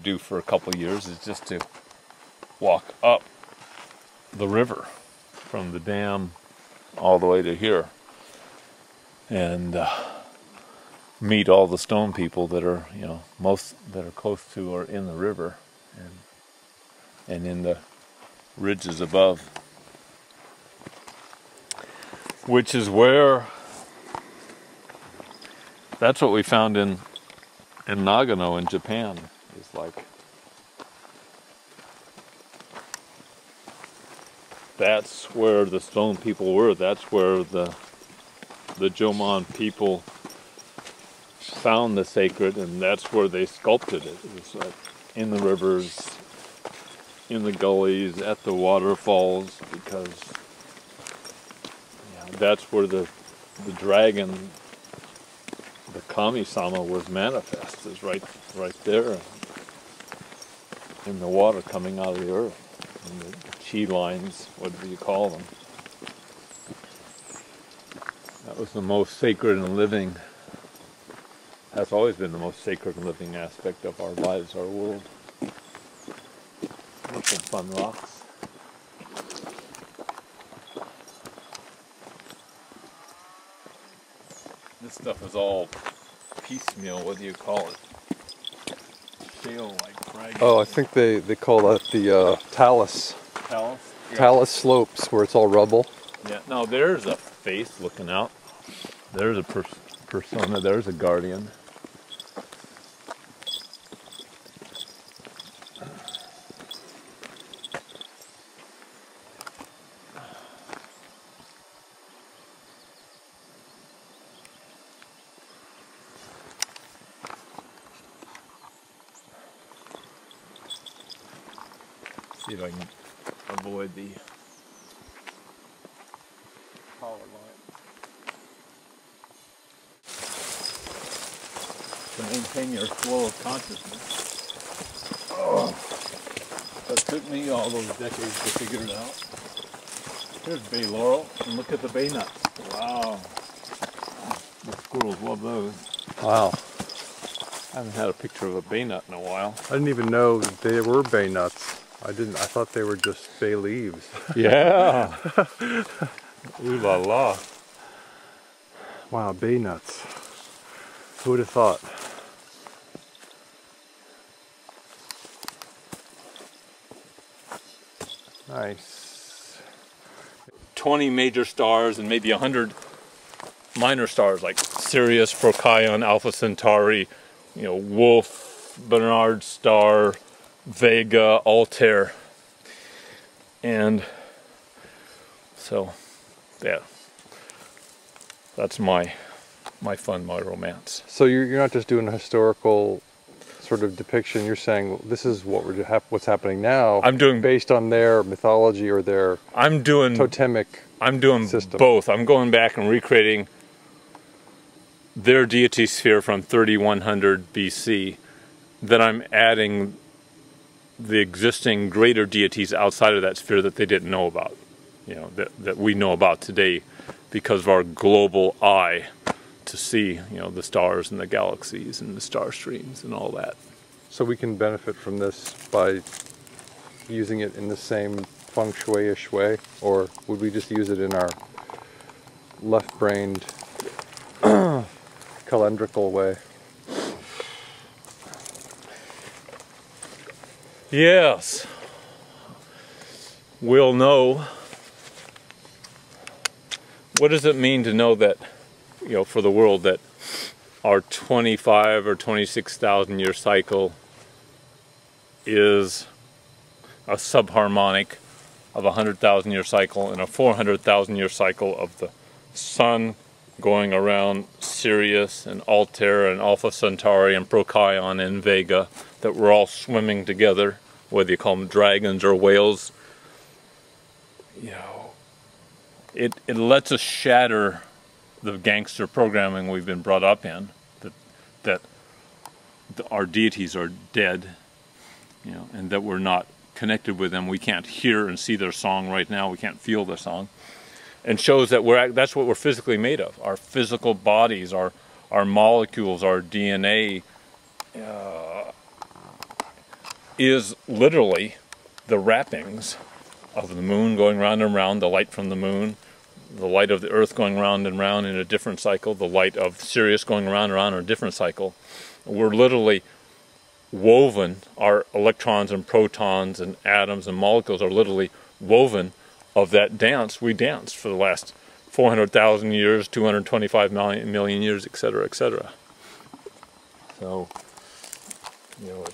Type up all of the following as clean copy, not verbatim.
do for a couple of years is just to walk up the river from the dam all the way to here and meet all the stone people that are, you know, most that are close to or in the river and in the ridges above, which is where, that's what we found in Nagano in Japan. It's like, that's where the stone people were. That's where the Jomon people found the sacred, and that's where they sculpted it. It was like in the rivers, in the gullies, at the waterfalls, because that's where the dragon, the Kami-sama, was manifest, is right there in the water coming out of the earth, in the chi lines, whatever you call them. That was the most sacred and living, that's always been the most sacred and living aspect of our lives, our world. There's some fun rocks. This stuff is all piecemeal, what do you call it? Shale-like fragments. Oh, I think they call that the talus. Talus? Yeah. Talus slopes, where it's all rubble. Yeah, now there's a face looking out. There's a persona, there's a guardian. See if I can avoid the power line. To maintain your flow of consciousness. Oh, that took me all those decades to figure it out. Here's bay laurel, and look at the bay nuts. Wow. The squirrels love those. Wow. I haven't had a picture of a bay nut in a while. I didn't even know that they were bay nuts. I thought they were just bay leaves. Yeah. Ooh la la. Wow, bay nuts. Who would have thought? Nice. 20 major stars and maybe 100 minor stars like Sirius, Procyon, Alpha Centauri, you know, Wolf, Barnard Star, Vega, Altair. And so, yeah, that's my fun, my romance. So you're not just doing a historical sort of depiction. You're saying this is what's happening now. I'm doing based on their mythology or their totemic. I'm doing system. Both. I'm going back and recreating their deity sphere from 3100 BC. Then I'm adding the existing greater deities outside of that sphere that they didn't know about, you know, that we know about today because of our global eye to see, you know, the stars and the galaxies and the star streams and all that. So we can benefit from this by using it in the same feng shui-ish way, or would we just use it in our left-brained calendrical way? Yes, we'll know. What does it mean to know that, you know, for the world, that our 25 or 26,000 year cycle is a subharmonic of a 100,000 year cycle and a 400,000 year cycle of the sun going around Sirius and Altair and Alpha Centauri and Procyon and Vega, that we're all swimming together, whether you call them dragons or whales. You know, it lets us shatter the gangster programming we've been brought up in, that our deities are dead, you know, and that we're not connected with them. We can't hear and see their song right now. We can't feel their song. And shows that that's what we're physically made of. Our physical bodies, our molecules, our DNA, is literally the wrappings of the moon going round and round, the light from the moon, the light of the Earth going round and round in a different cycle, the light of Sirius going round and round in a different cycle. We're literally woven, our electrons and protons and atoms and molecules are literally woven of that dance we danced for the last 400,000 years, 225 million years, etc., etc. So, you know,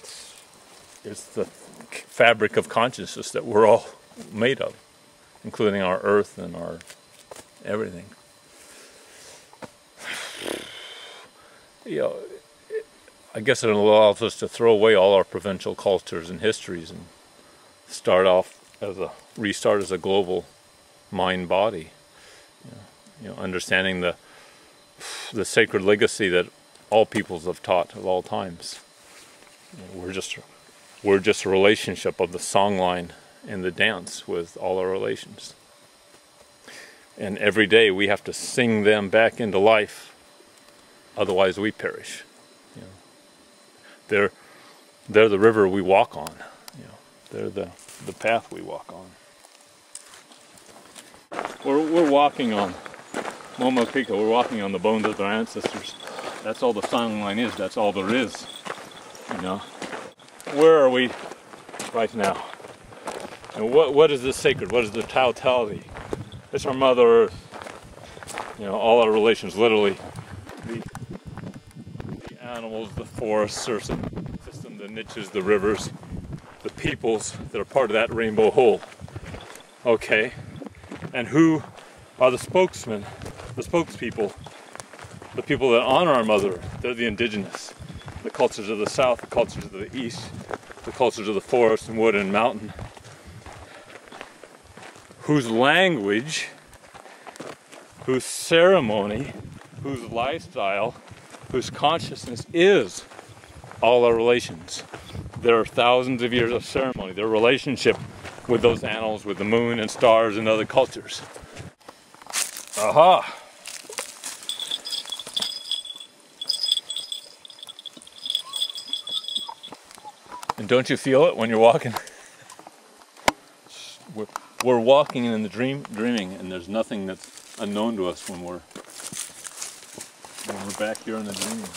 it's the fabric of consciousness that we're all made of, including our Earth and our everything. You know, I guess it allows us to throw away all our provincial cultures and histories and restart as a global mind-body. You know, understanding the sacred legacy that all peoples have taught at all times. You know, we're just a relationship of the songline and the dance with all our relations. And every day we have to sing them back into life, otherwise we perish. You know, they're the river we walk on. You know, they're the path we walk on. We're walking on Matilija. We're walking on the bones of our ancestors. That's all the songline is. That's all there is. You know, where are we right now? And what is this sacred? What is the totality? It's our Mother Earth. You know, all our relations, literally. The animals, the forests, system, the niches, the rivers, the peoples that are part of that rainbow whole. Okay. And who are the spokesmen, the spokespeople, the people that honor our Mother Earth? They're the indigenous, the cultures of the South, the cultures of the East, the cultures of the forest and wood and mountain, whose language, whose ceremony, whose lifestyle, whose consciousness is all our relations. There are thousands of years of ceremony, their relationship with those animals, with the moon and stars and other cultures. Aha! And don't you feel it when you're walking? We're walking in the dreaming, and there's nothing that's unknown to us when we're back here in the dreaming.